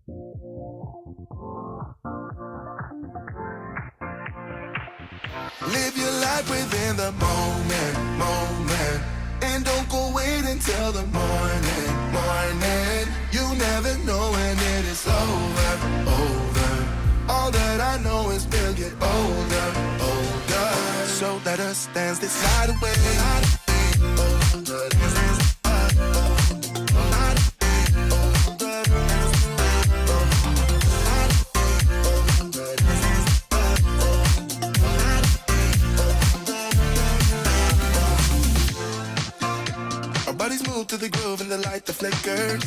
Live your life within the moment, and don't go wait until the morning. You never know when it is over. All that I know is we'll get older. So let us dance this night away. Move to the groove and the light that flickers.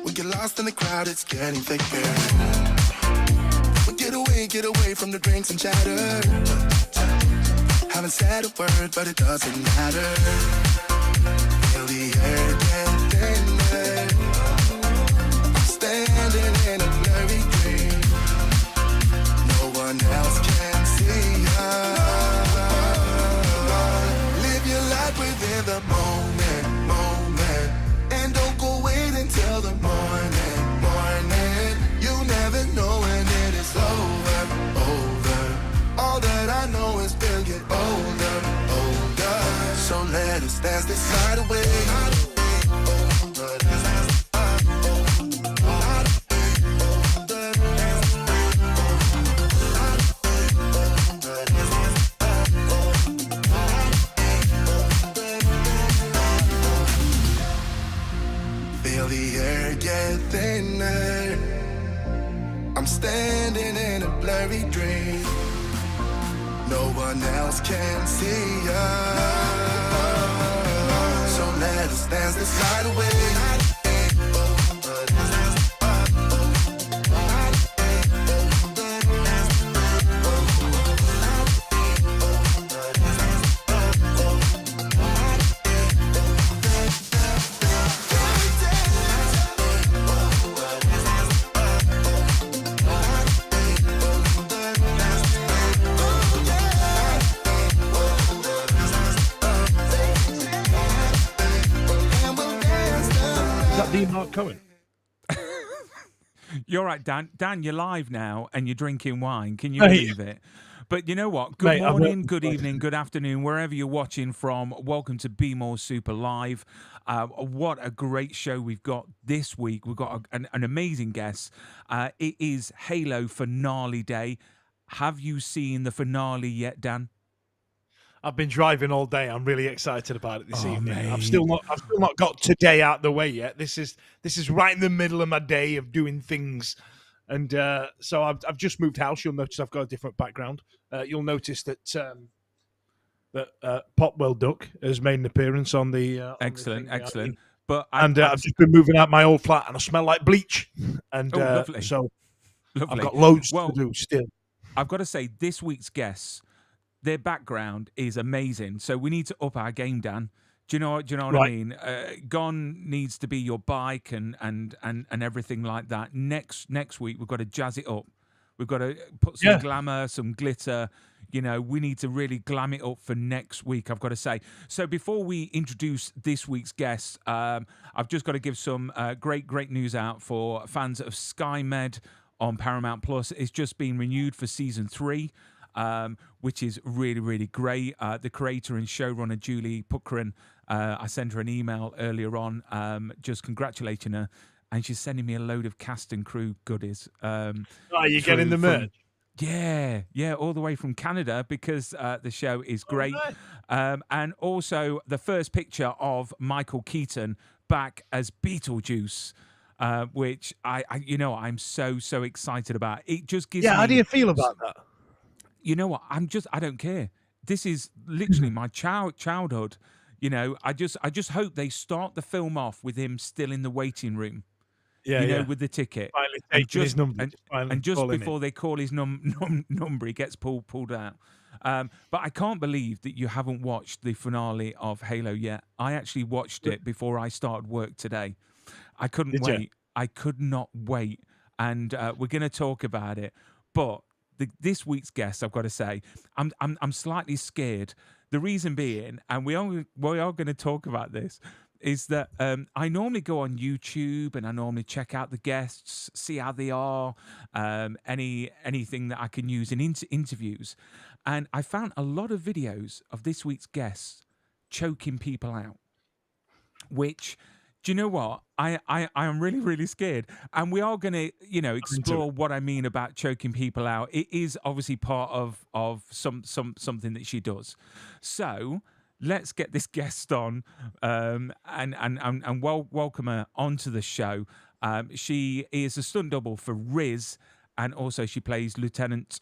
We get lost in the crowd, it's getting thicker. We get away from the drinks and chatter. Haven't said a word, but it doesn't matter. Feel the air get thinner. I'm standing in a blurry dream. No one else can see us. Live your life within the moment, and don't go wait until the morning. You never know when it is over. All that I know is we'll get older. So let us dance this night away. Thinner. I'm standing in a blurry dream. No one else can see us. So let us dance this night away. Mark Cohen. You're right, Dan. Dan, you're live now and you're drinking wine. Can you believe it? But you know what? Good morning, good evening, good afternoon, wherever you're watching from. Welcome to Be More Super Live. What a great show we've got this week. We've got an amazing guest. It is Halo Finale Day. Have you seen the finale yet, Dan? I've been driving all day. I'm really excited about it this evening. Mate. I've still not got today out the way yet. This is right in the middle of my day of doing things, and so I've just moved house. You'll notice I've got a different background. You'll notice that Popwell Duck has made an appearance on the excellent. But I've just been moving out my old flat, and I smell like bleach. And lovely. So lovely. I've got loads to do still. I've got to say, this week's guests, their background is amazing. So we need to up our game, Dan. Do you know what I mean? Gone needs to be your bike and everything like that. Next week we've got to jazz it up. We've got to put some glamour, some glitter. You know, we need to really glam it up for next week, I've got to say. So before we introduce this week's guests, I've just got to give some great news out for fans of SkyMed on Paramount Plus. It's just been renewed for season 3. Which is really great. The creator and showrunner, Julie Puckren, I sent her an email earlier on just congratulating her, and she's sending me a load of cast and crew goodies. You're getting the merch? Yeah, all the way from Canada because the show is great. And also the first picture of Michael Keaton back as Beetlejuice. Which I'm so excited about. It just gives me... how do you feel about that? You know what? I don't care. This is literally my childhood. You know, I just hope they start the film off with him still in the waiting room. With the ticket. Finally taking his number. And just before they call his number, he gets pulled out. But I can't believe that you haven't watched the finale of Halo yet. I actually watched it before I started work today. I couldn't wait. I could not wait. And we're going to talk about it. But this week's guest, I've got to say, I'm slightly scared. The reason being, and we are going to talk about this, is that I normally go on YouTube and I normally check out the guests, see how they are, anything that I can use in interviews, and I found a lot of videos of this week's guests choking people out, which, do you know what? I am really, really scared. And we are going to, explore what I mean about choking people out. It is obviously part of something that she does. So let's get this guest on and welcome her onto the show. She is a stunt double for Riz, and also she plays Lieutenant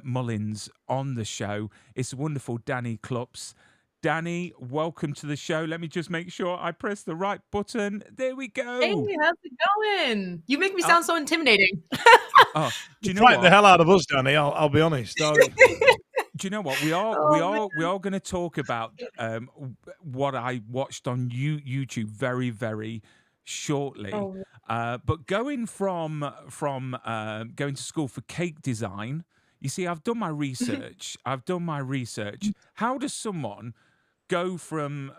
Mullins on the show. It's a wonderful Dani Klupsch. Dani, welcome to the show. Let me just make sure I press the right button. There we go. Hey, how's it going? You make me sound so intimidating. Oh, do you know Frighten what? the hell out of us, Dani. I'll be honest. Do you know what we are going to talk about what I watched on YouTube very, very shortly. But going from going to school for cake design, you see, I've done my research. How does someone go from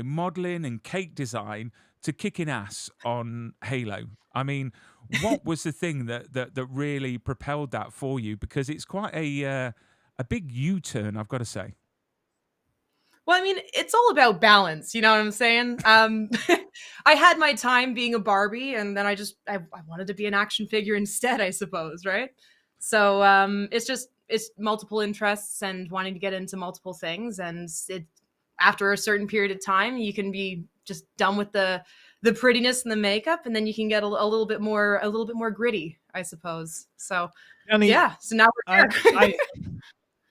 modeling and cake design to kicking ass on Halo? I mean, what was the thing that really propelled that for you? Because it's quite a big U-turn, I've got to say. Well, I mean, it's all about balance. You know what I'm saying? I had my time being a Barbie, and then I wanted to be an action figure instead, I suppose, right? So it's multiple interests and wanting to get into multiple things, and after a certain period of time, you can be just done with the prettiness and the makeup, and then you can get a little bit more gritty, I suppose. So Dani, yeah, so now we're here.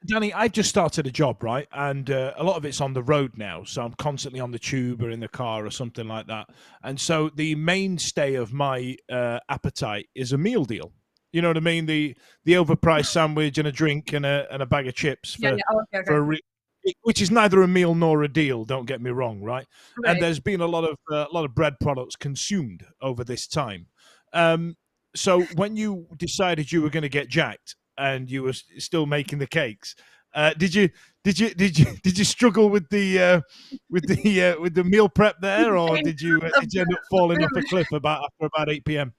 Dani, I just started a job, right? And a lot of it's on the road now. So I'm constantly on the tube or in the car or something like that. And so the mainstay of my appetite is a meal deal. You know what I mean? The overpriced sandwich and a drink and a bag of chips which is neither a meal nor a deal. Don't get me wrong, right? And there's been a lot of bread products consumed over this time. So when you decided you were going to get jacked and you were still making the cakes, did you struggle with the meal prep there, or did you end up falling off a cliff after about 8 p.m.?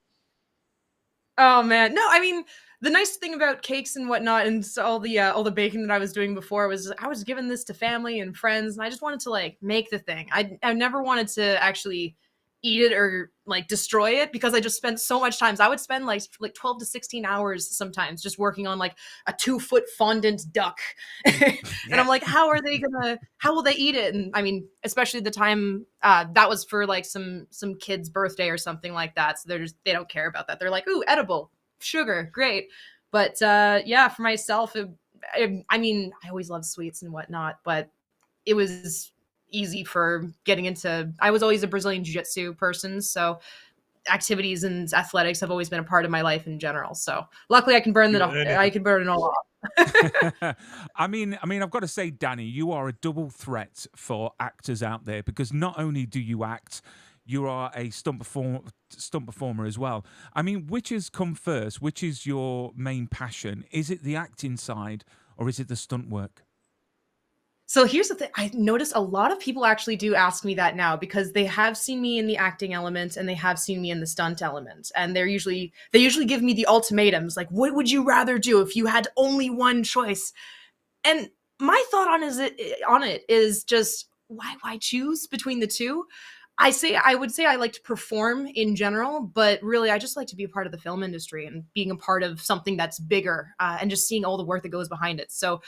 Oh man, no, I mean, the nice thing about cakes and whatnot, and so all the baking that I was doing before, was I was giving this to family and friends, and I just wanted to like make the thing. I never wanted to actually eat it or like destroy it, because I just spent so much time. I would spend like 12 to 16 hours sometimes just working on like a 2-foot fondant duck. And I'm like, how will they eat it? And I mean, especially the time that was for like some kid's birthday or something like that. So they don't care about that. They're like, ooh, edible, sugar, great. But yeah, for myself, I mean, I always loved sweets and whatnot, but it was easy for getting into. I was always a Brazilian jiu-jitsu person, so activities and athletics have always been a part of my life in general. So luckily I can burn it off. I can burn it all off. I mean, I've got to say, Dani, you are a double threat for actors out there, because not only do you act, you are a stunt performer as well. I mean, which has come first? Which is your main passion? Is it the acting side, or is it the stunt work? So here's the thing. I noticed a lot of people actually do ask me that now, because they have seen me in the acting element and they have seen me in the stunt element. And they usually give me the ultimatums, like, what would you rather do if you had only one choice? And my thought on it is just, why choose between the two? I would say I like to perform in general, but really I just like to be a part of the film industry and being a part of something that's bigger, and just seeing all the work that goes behind it. So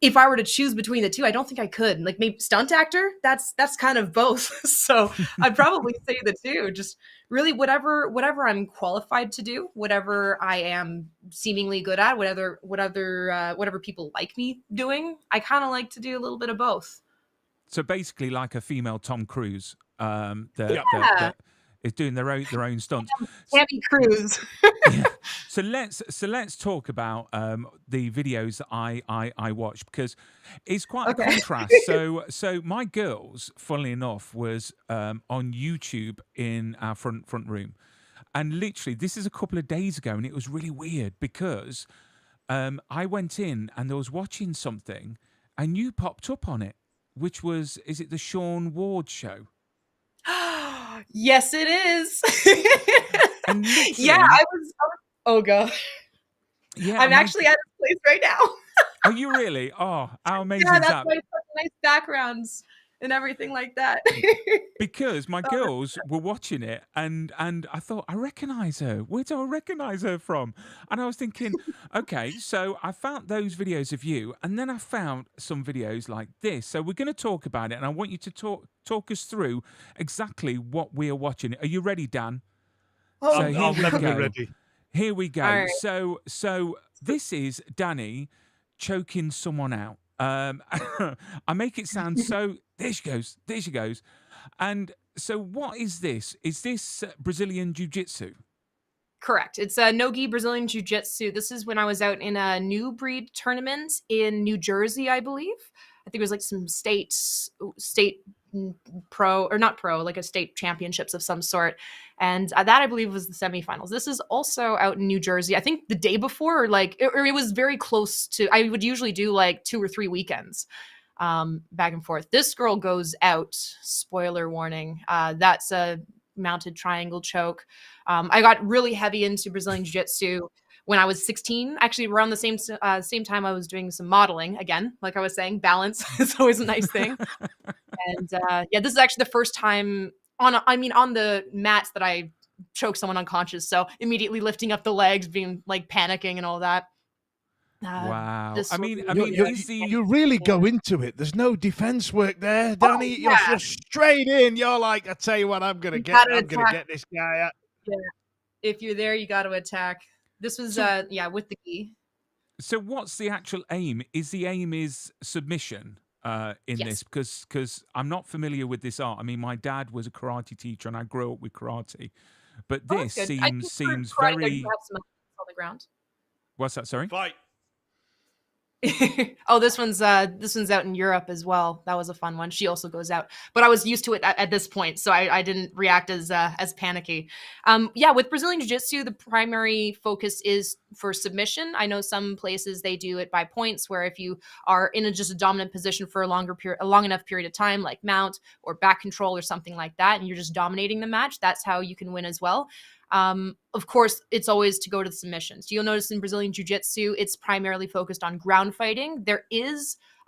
if I were to choose between the two, I don't think I could. Like, maybe stunt actor, that's kind of both. So I'd probably say the two. Just really whatever I'm qualified to do, whatever I am seemingly good at, whatever people like me doing, I kind of like to do a little bit of both. So basically, like a female Tom Cruise, that is doing their own stunts. Tammy Cruise. Yeah. So let's talk about the videos that I watch, because it's quite a contrast. So my girls, funnily enough, was on YouTube in our front room, and literally this is a couple of days ago, and it was really weird because I went in and I was watching something, and you popped up on it, which was, is it the Sean Ward show? Yes, it is. And Yeah, literally, oh god. yeah, I'm actually at a place right now. are you really? Oh, how amazing Yeah, is that's that? why it's such nice backgrounds and everything like that. Because my girls were watching it, and I thought, I recognize her. Where do I recognize her from? And I was thinking, okay, so I found those videos of you, and then I found some videos like this. So we're going to talk about it, and I want you to talk us through exactly what we are watching. Are you ready, Dan? Oh, So here I'll we never be go. ready. Here we all go. right. So this is Dani choking someone out. I make it sound so. There she goes. There she goes. And so, what is this? Is this Brazilian jiu-jitsu? Correct. It's a no-gi Brazilian jiu-jitsu. This is when I was out in a new breed tournament in New Jersey, I believe. I think it was like some state pro, or not pro, like a state championships of some sort. And that I believe was the semifinals. This is also out in New Jersey. I think the day before, or like, or it was very close to. I would usually do like 2 or 3 weekends, back and forth. This girl goes out. Spoiler warning. That's a mounted triangle choke. I got really heavy into Brazilian Jiu-Jitsu when I was 16. Actually, around the same time I was doing some modeling. Again, like I was saying, balance is always a nice thing. And yeah, this is actually the first time on the mats that I choked someone unconscious. So immediately lifting up the legs, being like panicking and all that. Wow. I mean, You really go into it. There's no defense work there, Danny. Oh, yeah. You're straight in. You're like, I tell you what, I'm gonna gotta get this guy out. Yeah. If you're there, you got to attack. This was with the gi. so what's the actual aim? Is the aim is submission in Yes. this? Because I'm not familiar with this art. I mean, my dad was a karate teacher, and I grew up with karate. But Oh, this that's good. I think seems for karate, very. you have some on the ground. What's that? Sorry. Fight. Oh, this one's out in Europe as well. That was a fun one. She also goes out, but I was used to it at this point, so I didn't react as panicky. Yeah, with Brazilian Jiu-Jitsu, the primary focus is for submission. I know some places they do it by points, where if you are in just a dominant position for a long enough period of time, like mount or back control or something like that, and you're just dominating the match, that's how you can win as well. Of course, it's always to go to the submissions. You'll notice in Brazilian Jiu-Jitsu, it's primarily focused on ground fighting. There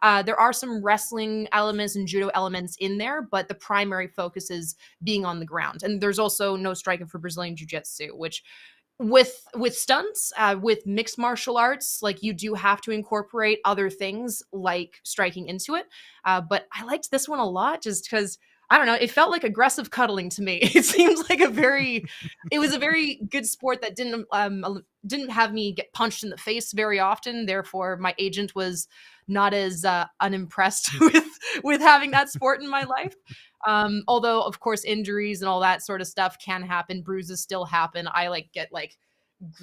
are some wrestling elements and judo elements in there, but the primary focus is being on the ground. And there's also no striking for Brazilian Jiu-Jitsu, which with stunts, with mixed martial arts, like you do have to incorporate other things like striking into it. But I liked this one a lot just because I don't know, it felt like aggressive cuddling to me. It seems like it was a very good sport that didn't have me get punched in the face very often. Therefore, my agent was not as unimpressed with having that sport in my life. Although, of course, injuries and all that sort of stuff can happen. Bruises still happen. I get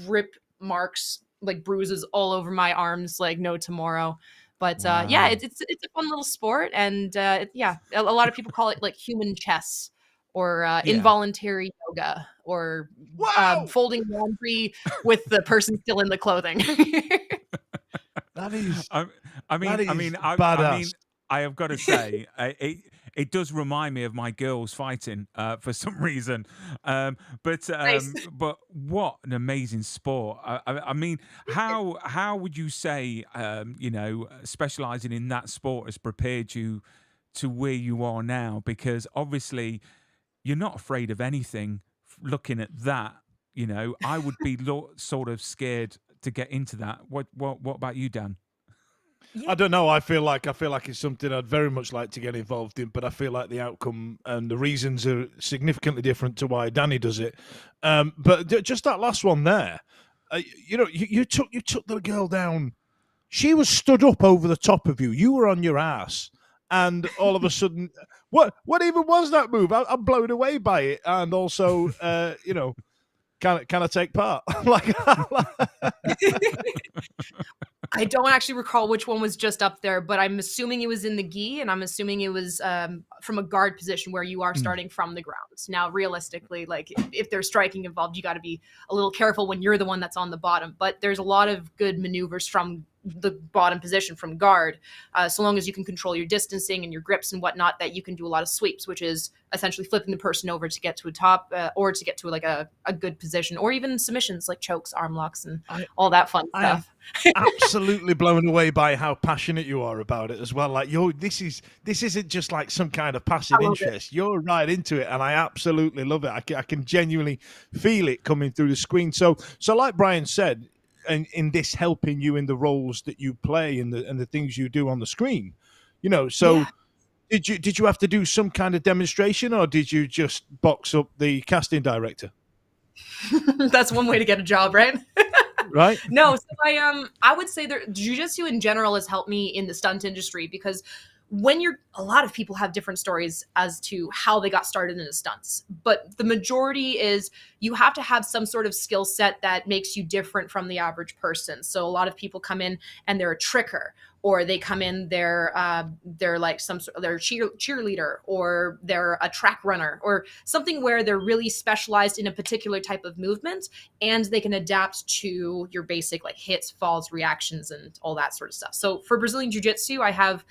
grip marks, like bruises all over my arms, like no tomorrow. But yeah, Wow. it's a fun little sport, and yeah, a lot of people call it like human chess or Yeah. involuntary yoga or Wow! folding laundry with the person still in the clothing. That is I mean, badass. I have got to say, it does remind me of my girls fighting for some reason. But Nice. but what an amazing sport! I mean, how would you say specializing in that sport has prepared you to where you are now? Because obviously, you're not afraid of anything. Looking at that, I would be sort of scared to get into that. What about you, Dan? I don't know. I feel like it's something I'd very much like to get involved in, but I feel like the outcome and the reasons are significantly different to why Danny does it. But just that last one there, you took the girl down. She was stood up over the top of you. You were on your ass, and all of a sudden, what even was that move? I'm blown away by it, and also, can I take part? I don't actually recall which one was just up there, but I'm assuming it was in the gi, and I'm assuming it was from a guard position where you are starting from the ground. Now, realistically, like if there's striking involved, you got to be a little careful when you're the one that's on the bottom. But there's a lot of good maneuvers from the bottom position from guard. So long as you can control your distancing and your grips and whatnot, that you can do a lot of sweeps, which is essentially flipping the person over to get to a top or to get to like a good position, or even submissions like chokes, arm locks, and all that fun stuff. Absolutely blown away by how passionate you are about it as well. Like this isn't just like some kind of passive interest. You're right into it, and I absolutely love it. I can genuinely feel it coming through the screen. So like Brian said, in this helping you in the roles that you play and the things you do on the screen, you know. So yeah. Did you have to do some kind of demonstration, or did you just box up the casting director? That's one way to get a job, right? Right. No, so I would say that jiu-jitsu in general has helped me in the stunt industry, because a lot of people have different stories as to how they got started in the stunts, but the majority is you have to have some sort of skill set that makes you different from the average person. So a lot of people come in and they're a tricker, or they come in, they're like they're a cheerleader, or they're a track runner, or something where they're really specialized in a particular type of movement, and they can adapt to your basic like hits, falls, reactions, and all that sort of stuff. So for Brazilian Jiu-Jitsu, I have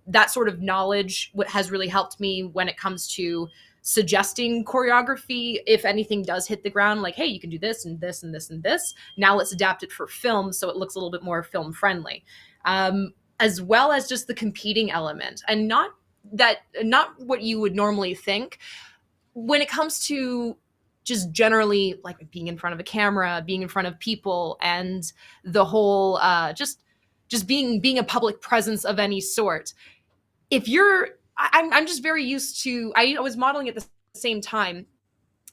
that sort of knowledge. What has really helped me when it comes to suggesting choreography, if anything does hit the ground, like, hey, you can do this and this and this and this. Now let's adapt it for film so it looks a little bit more film friendly. As well as just the competing element, and not what you would normally think when it comes to just generally like being in front of a camera, being in front of people, and the whole just being a public presence of any sort. If I'm just very used to, I was modeling at the same time.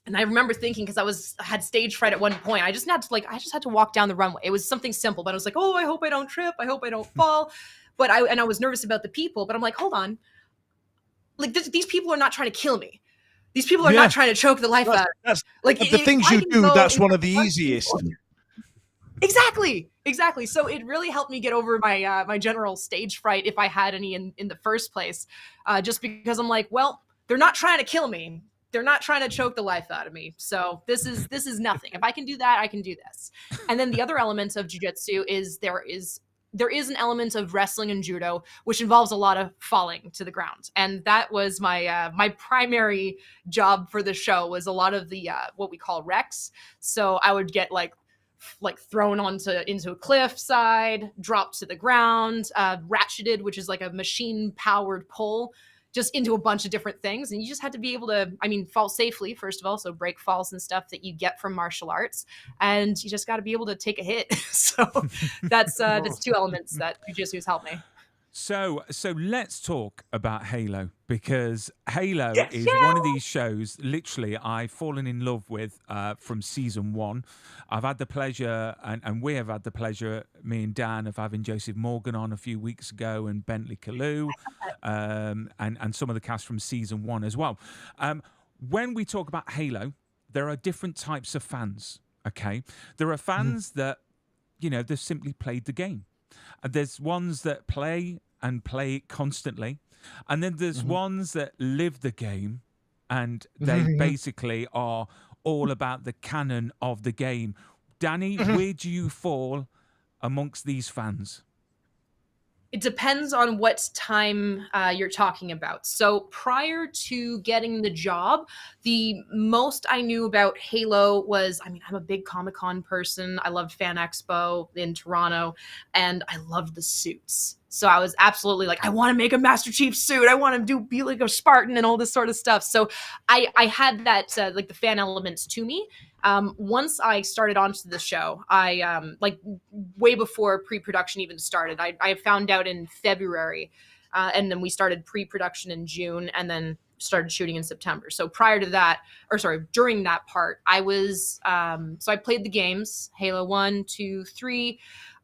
And I remember thinking, because I had stage fright at one point, I just had to walk down the runway. It was something simple, but I was like, oh, I hope I don't trip. I hope I don't fall. But I was nervous about the people, but I'm like, hold on. Like these people are not trying to kill me. These people are not trying to choke the life out. Like the things you do, that's one of the easiest. Exactly. So it really helped me get over my my general stage fright, if I had any in the first place, just because I'm like, well, they're not trying to kill me. They're not trying to choke the life out of me. So this is nothing. If I can do that, I can do this. And then the other element of jiu-jitsu is there is an element of wrestling and judo, which involves a lot of falling to the ground. And that was my my primary job for the show, was a lot of the what we call wrecks. So I would get like thrown into a cliff side, dropped to the ground, ratcheted, which is like a machine powered pull, just into a bunch of different things. And you just had to be able to, fall safely, first of all. So break falls and stuff that you get from martial arts. And you just got to be able to take a hit. So that's two elements that jiu-jitsu has helped me. So let's talk about Halo, because Halo is one of these shows literally I've fallen in love with from season 1. I've had the pleasure, and we have had the pleasure, me and Dan, of having Joseph Morgan on a few weeks ago, and Bentley Kalu, and some of the cast from season 1 as well. When we talk about Halo, there are different types of fans, okay? There are fans that, they've simply played the game. There's ones that play it constantly, and then there's ones that live the game, and they basically are all about the canon of the game. Dani, where do you fall amongst these fans? It depends on what time you're talking about. So prior to getting the job, the most I knew about Halo was, I'm a big Comic-Con person. I loved Fan Expo in Toronto, and I loved the suits. So I was absolutely like, I want to make a Master Chief suit. I want to be like a Spartan and all this sort of stuff. So I had that, like the fan elements to me. Once I started onto the show, I way before pre-production even started, I found out in February, and then we started pre-production in June, and then started shooting in September. So during that part, I was, so I played the games, Halo 1, 2, 3.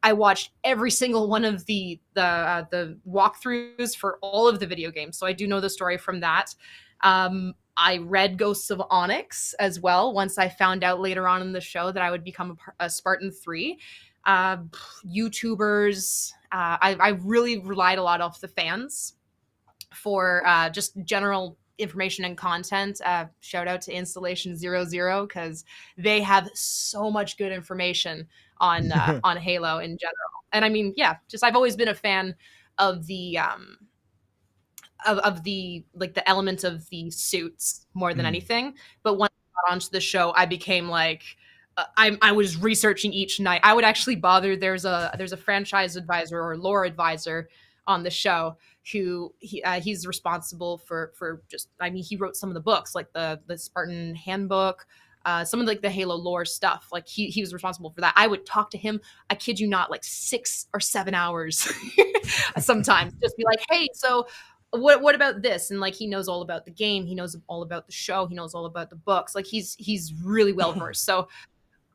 I watched every single one of the walkthroughs for all of the video games. So I do know the story from that. I read Ghosts of Onyx as well, once I found out later on in the show that I would become a Spartan 3. YouTubers, I really relied a lot off the fans for just general information and content, shout out to Installation 00, because they have so much good information on on Halo in general. And I mean, yeah, just I've always been a fan of the of the like the element of the suits more than anything. But when I got onto the show, I became like I was researching each night. I would actually bother. There's a franchise advisor or lore advisor on the show who he's responsible for just, I mean, he wrote some of the books like the Spartan Handbook, some of like the Halo lore stuff. Like he was responsible for that. I would talk to him, I kid you not, like 6 or 7 hours sometimes, just be like, hey, so what about this? And like he knows all about the game, he knows all about the show, he knows all about the books. Like he's really well versed. So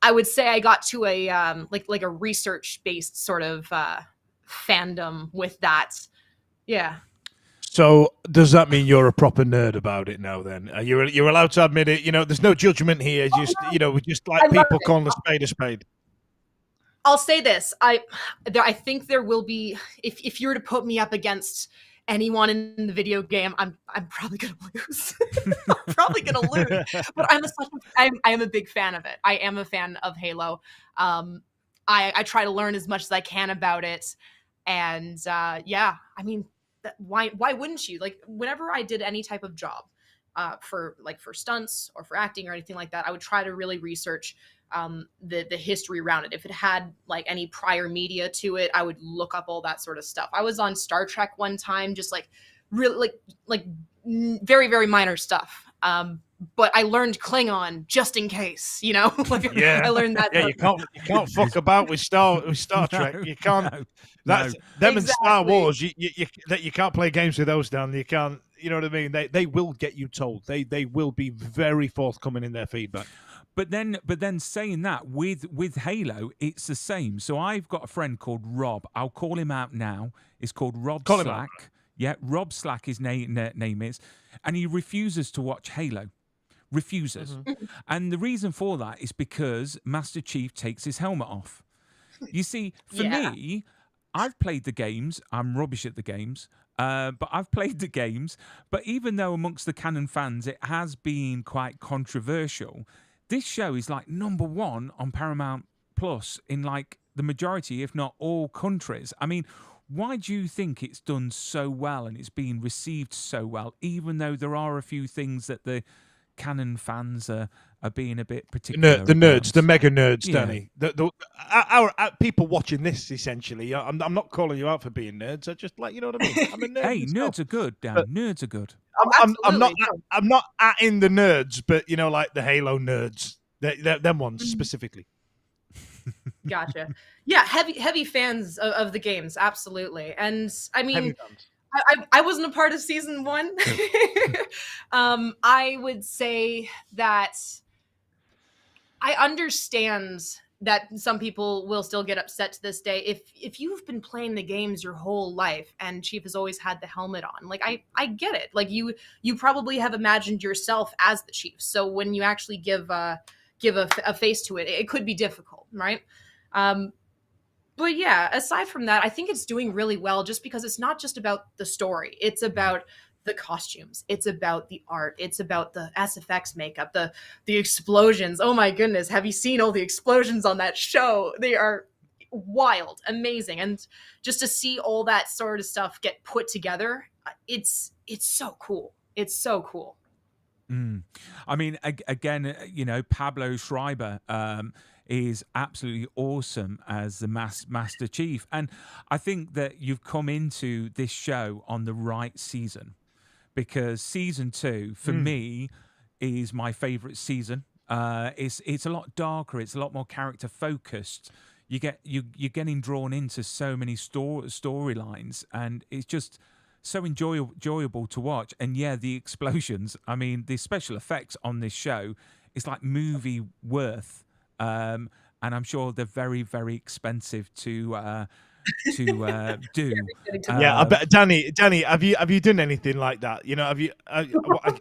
I would say I got to a like a research based sort of fandom with that. Yeah. So does that mean you're a proper nerd about it now? Then you're allowed to admit it. You know, there's no judgment here. Just we just like people calling a spade a spade. I'll say this: I think there will be, if you were to put me up against anyone in the video game, I'm probably gonna lose. I'm probably gonna lose. But I am a big fan of it. I am a fan of Halo. I try to learn as much as I can about it, and yeah, I mean, why wouldn't you? Like whenever I did any type of job, for stunts or for acting or anything like that, I would try to really research the history around it. If it had like any prior media to it, I would look up all that sort of stuff. I was on Star Trek one time, just like really like very, very minor stuff. But I learned Klingon just in case, like, yeah, I learned that. Yeah, you can't fuck about with Star Trek. You can't. That's them and Star Wars. You can't play games with those, Dan. You can't. You know what I mean? They will get you told. They will be very forthcoming in their feedback. But then saying that with Halo, it's the same. So I've got a friend called Rob. I'll call him out now. It's called Rob Slack. Yeah, Rob Slack, his name is, and he refuses to watch Halo. Refuses. Mm-hmm. And the reason for that is because Master Chief takes his helmet off. You see, for me, I've played the games. I'm rubbish at the games. But I've played the games. But even though amongst the canon fans, it has been quite controversial, this show is like #1 on Paramount Plus in like the majority, if not all countries. I mean, why do you think it's done so well and it's been received so well, even though there are a few things that the canon fans are being a bit particular? The nerds, the mega nerds, Dani. Our people watching this, essentially. I'm not calling you out for being nerds. I just like, you know what I mean? I'm a nerd. Hey, nerds are good, Dan. Nerds are good. I'm not in the nerds, but like the Halo nerds, them ones specifically. Gotcha. Yeah, heavy fans of the games, absolutely. And I mean, I wasn't a part of season 1. I would say that I understand that some people will still get upset to this day. If you've been playing the games your whole life and Chief has always had the helmet on, like I get it. Like you probably have imagined yourself as the Chief. So when you actually give a face to it, it could be difficult, right? But yeah, aside from that, I think it's doing really well just because it's not just about the story. It's about the costumes. It's about the art. It's about the SFX makeup, the explosions. Oh my goodness. Have you seen all the explosions on that show? They are wild, amazing. And just to see all that sort of stuff get put together, it's so cool. It's so cool. I mean, again, Pablo Schreiber, is absolutely awesome as the Master Chief. And I think that you've come into this show on the right season, because season 2 for me is my favorite season. It's a lot darker. It's a lot more character focused. You're getting drawn into so many storylines, and it's just so enjoyable to watch. And yeah, the explosions. I mean, the special effects on this show is like movie worth. And I'm sure they're very, very expensive to do. Yeah, I bet, Dani, have you done anything like that?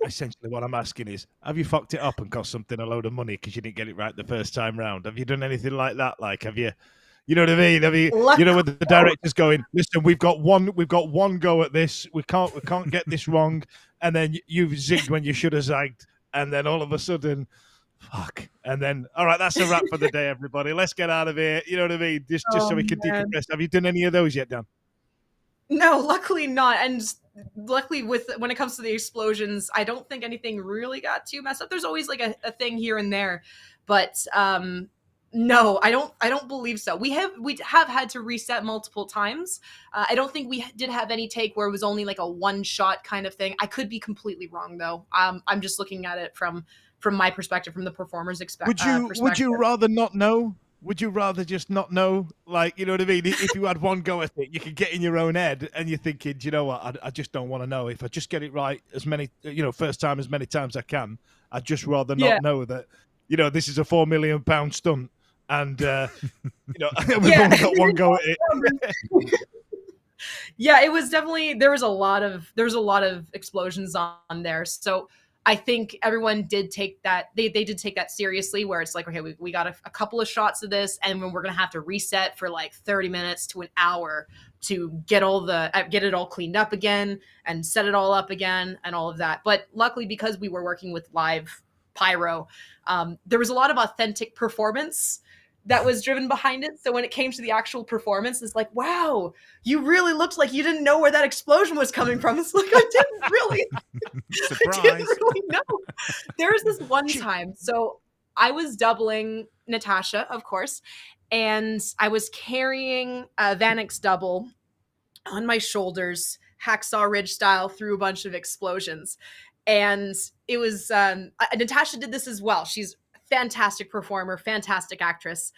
Essentially what I'm asking is, have you fucked it up and cost something a load of money because you didn't get it right the first time round? Have you done anything like that? Like, have you? You know what I mean? Have you? With the director's going, listen, we've got one go at this. We can't get this wrong. and then you've zigged when you should have zagged, and then all of a sudden, fuck, and then all right, that's a wrap for the day, everybody. Let's get out of here. You know what I mean? Just so we can decompress. Have you done any of those yet, Dan? No, luckily not. And luckily, when it comes to the explosions, I don't think anything really got too messed up. There's always like a thing here and there, but no, I don't believe so. We have had to reset multiple times. I don't think we did have any take where it was only like a one shot kind of thing. I could be completely wrong though. I'm just looking at it from my perspective, from the performer's perspective. Would you rather not know? Would you rather just not know? Like, you know what I mean? If you had one go at it, you could get in your own head and you're thinking, do you know what? I just don't want to know. If I just get it right as many, first time as many times I can, I'd just rather not know that, this is a £4 million stunt. And, we've only got one go at it. Yeah, it was definitely, there was a lot of explosions on there. So I think everyone did take that. They did take that seriously, where it's like, okay, we got a couple of shots of this, and we're going to have to reset for like 30 minutes to an hour to get it all cleaned up again and set it all up again and all of that. But luckily, because we were working with live pyro, there was a lot of authentic performance that was driven behind it. So when it came to the actual performance, it's like, wow, you really looked like you didn't know where that explosion was coming from. It's like, I didn't really, Surprise. I didn't really know. There was this one time. So I was doubling Natasha, of course, and I was carrying a Vanix double on my shoulders, hacksaw ridge style, through a bunch of explosions. And it was, Natasha did this as well. She's fantastic performer, fantastic actress.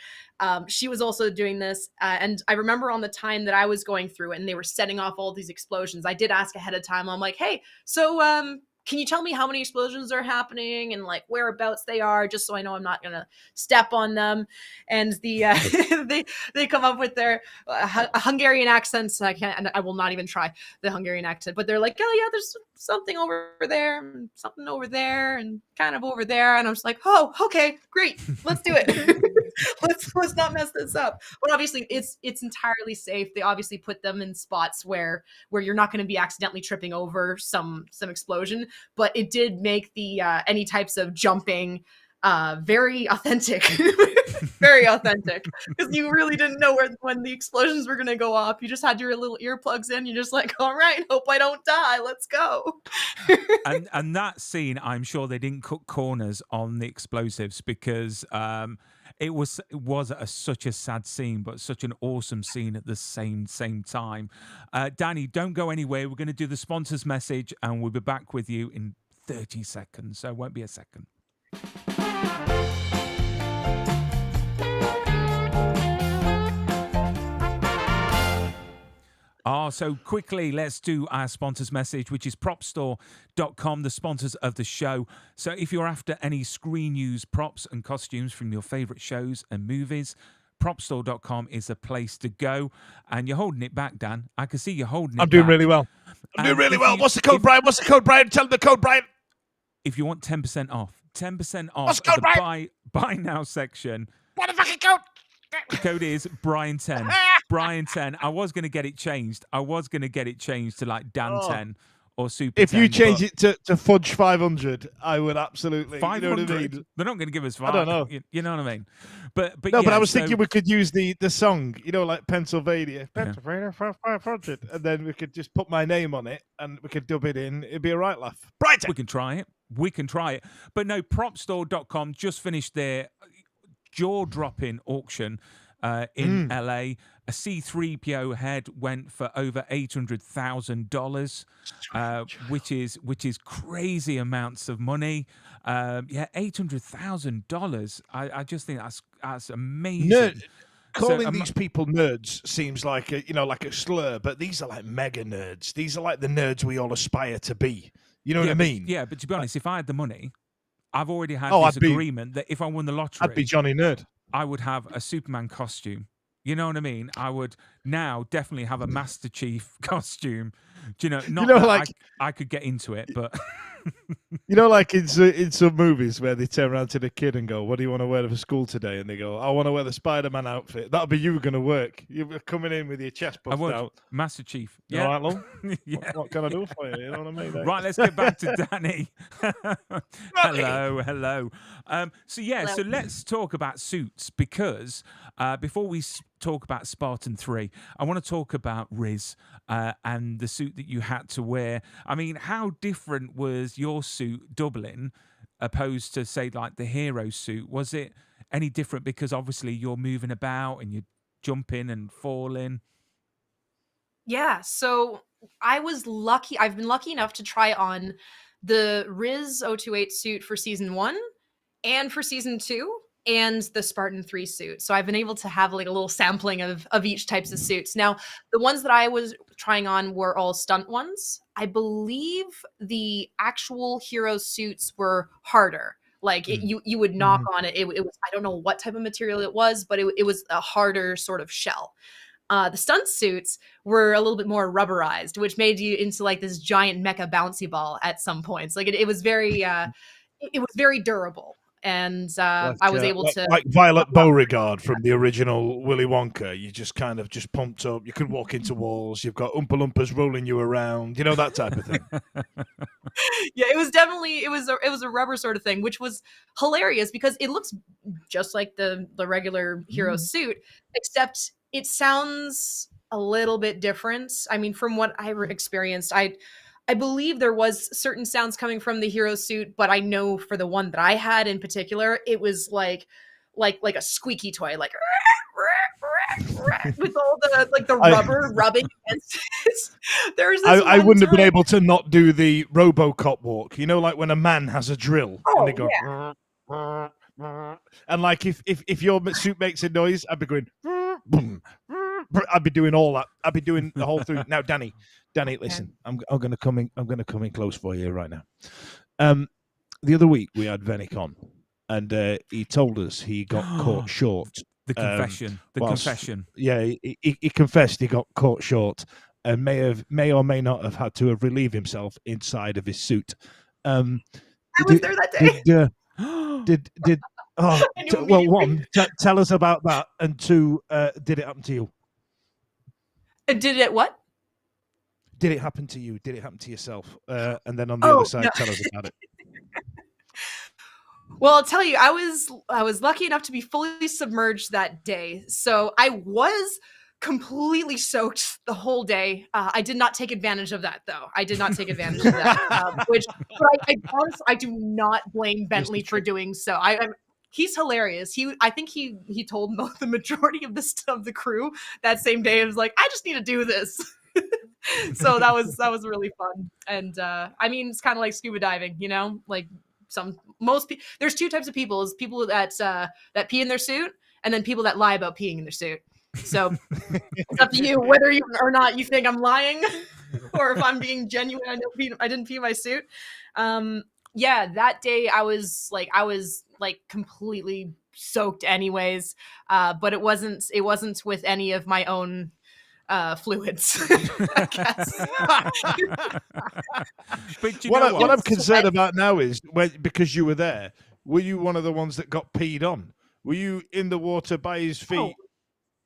She was also doing this. And I remember on the time that I was going through it and they were setting off all these explosions, I did ask ahead of time. I'm like, hey, so can you tell me how many explosions are happening and like whereabouts they are, just so I know I'm not going to step on them. And the they come up with their Hungarian accents. I will not even try the Hungarian accent, but they're like, oh yeah, there's something over there, something over there, and kind of over there. And I'm just like, oh, okay, great, let's do it. let's not mess this up. But obviously, it's entirely safe. They obviously put them in spots where you're not going to be accidentally tripping over some explosion. But it did make the any types of jumping very authentic, very authentic, because you really didn't know when the explosions were going to go off. You just had your little earplugs in. You're just like, all right, hope I don't die. Let's go. and that scene, I'm sure they didn't cut corners on the explosives because it was such a sad scene, but such an awesome scene at the same time. Dani, don't go anywhere. We're going to do the sponsors message, and we'll be back with you in 30 seconds. So it won't be a second. So quickly, let's do our sponsors message, which is propstore.com, the sponsors of the show. So if you're after any screen use props and costumes from your favorite shows and movies, propstore.com is the place to go. And you're holding it back, Dan. I can see you're holding it I'm doing back. really well. I'm doing really well. What's the code, Brian? What's the code, Brian? Tell them the code, Brian. If you want 10% off, 10% off What's the code, the buy now section. What the fucking code? The code is Brian10. Brian10. I was going to get it changed. to like Dan10 or Super If 10. you change it to Fudge 500, I would absolutely. 500? You know what I mean? They're not going to give us 5. I don't know. You know what I mean? But No, yeah, but I was thinking we could use the song, like Pennsylvania. Pennsylvania 500. And then we could just put my name on it and we could dub it in. It'd be a right laugh. Brighton. We can try it. But no, propstore.com just finished their jaw-dropping auction in LA. A C-3PO head went for over $800,000, which is crazy amounts of money. $800,000. I just think that's amazing. Calling these people nerds seems like like a slur, but these are like mega nerds. These are like the nerds we all aspire to be. You know what I mean? But to be honest, if I had the money, I've already had this agreement that if I won the lottery, I'd be Johnny Nerd. I would have a Superman costume. You know what I mean? I would now definitely have a Master Chief costume. Do you know? Not that I could get into it, but You know, like in some movies where they turn around to the kid and go, "What do you want to wear for school today?" And they go, "I want to wear the Spider-Man outfit." That'll be you going to work. You're coming in with your chest I puffed would, out. Master Chief. You Yeah, all right, Lon? yeah. What can I do for you? You know what I mean? Mate? Right, let's get back to Danny. Hello. So Hello. so let's talk about suits because before we talk about Spartan 3, I want to talk about Riz and the suit that you had to wear. I mean, how different was your suit doubling opposed to, say, like the hero suit? Was it any different because obviously you're moving about and you're jumping and falling? Yeah, so I was lucky. I've been lucky enough to try on the Riz 028 suit for season 1 and for season 2 and the Spartan 3 suit. So I've been able to have like a little sampling of each types of suits. Now, the ones that I was trying on were all stunt ones. I believe the actual hero suits were harder. Like you would knock on it. It was, I don't know what type of material it was, but it was a harder sort of shell. The stunt suits were a little bit more rubberized, which made you into like this giant mecha bouncy ball at some points. Like it was very, it was very durable, and I was able to like Violet Beauregard from the original Willy Wonka. You just kind of just pumped up. You could walk into walls. You've got Oompa Loompas rolling you around. You know, that type of thing. Yeah, it was definitely it was a rubber sort of thing, which was hilarious because it looks just like the regular hero suit, except it sounds a little bit different. I mean, from what I experienced, I believe there was certain sounds coming from the hero suit, but I know for the one that I had in particular, it was like a squeaky toy, like with all the rubber rubbing against it. There's this I one wouldn't have been time- able to not do the RoboCop walk. You know, like when a man has a drill and they go, and like if your suit makes a noise, I'd be going, boom. I'd be doing all that. I'd be doing the whole thing. Now, Danny, listen, I'm going to come in. I'm going to come in close for you right now. The other week we had Venick on, and he told us he got caught short. The confession. Confession. Yeah, he confessed he got caught short and may or may not have had to have relieved himself inside of his suit. I was there that day. Did well, one, tell us about that, and two, did it happen to you? Did it what? Did it happen to you? Did it happen to yourself? And then on the other side, tell us about it. Well, I'll tell you, I was lucky enough to be fully submerged that day. So I was completely soaked the whole day. I did not take advantage of that, though. I did not take advantage of that. I promise I do not blame Bentley for doing so. He's hilarious. I think he told the majority of the crew that same day. It was like, I just need to do this. So that was really fun. And I mean, it's kind of like scuba diving, you know, like there's two types of people: is people that pee in their suit, and then people that lie about peeing in their suit. So it's up to you whether you or not you think I'm lying, or if I'm being genuine. I didn't pee in my suit. Yeah, that day I was like completely soaked anyways, but it wasn't with any of my own fluids, I guess. But what I'm concerned about now is because you were there, were you one of the ones that got peed on? Were you in the water by his feet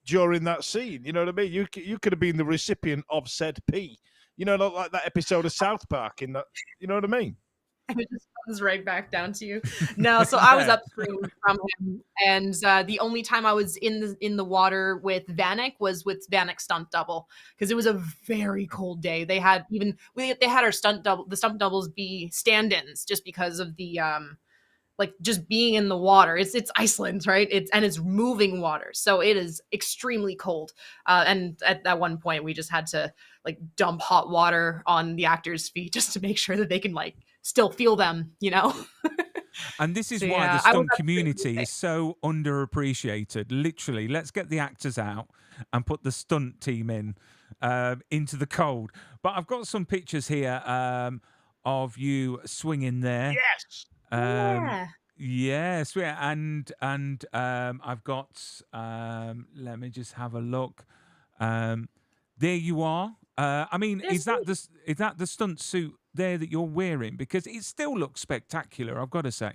during that scene? You know what I mean? You could have been the recipient of said pee. You know, like that episode of South Park in that. You know what I mean? And it just comes right back down to you. No, so I was upstream from him, and the only time I was in the water with Vanick was with Vanick's stunt double, because it was a very cold day. They had our stunt doubles be stand-ins just because of the like just being in the water. It's Iceland, right? It's moving water, so it is extremely cold. And at that one point, we just had to like dump hot water on the actors' feet just to make sure that they can like still feel them, you know. And this is why the stunt community is so underappreciated. Literally, let's get the actors out and put the stunt team into the cold. But I've got some pictures here of you swinging there. Yes. Yes, and I've got. Let me just have a look. There you are. I mean, is that the stunt suit there that you're wearing? Because it still looks spectacular, I've got to say.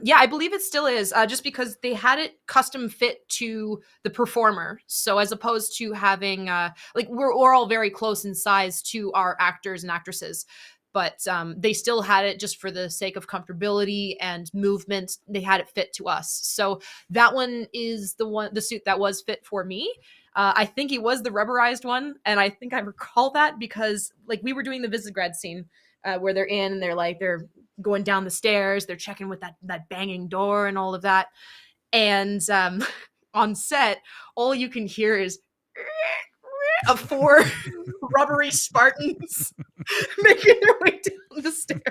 Yeah, I believe it still is, just because they had it custom fit to the performer. So as opposed to having, like we're all very close in size to our actors and actresses, but they still had it just for the sake of comfortability and movement. They had it fit to us. So that one is the suit that was fit for me. I think it was the rubberized one, and I think I recall that because like we were doing the Visegrad scene where they're in and they're going down the stairs, they're checking with that banging door and all of that. And on set, all you can hear is of 4 rubbery Spartans making their way down the stairs.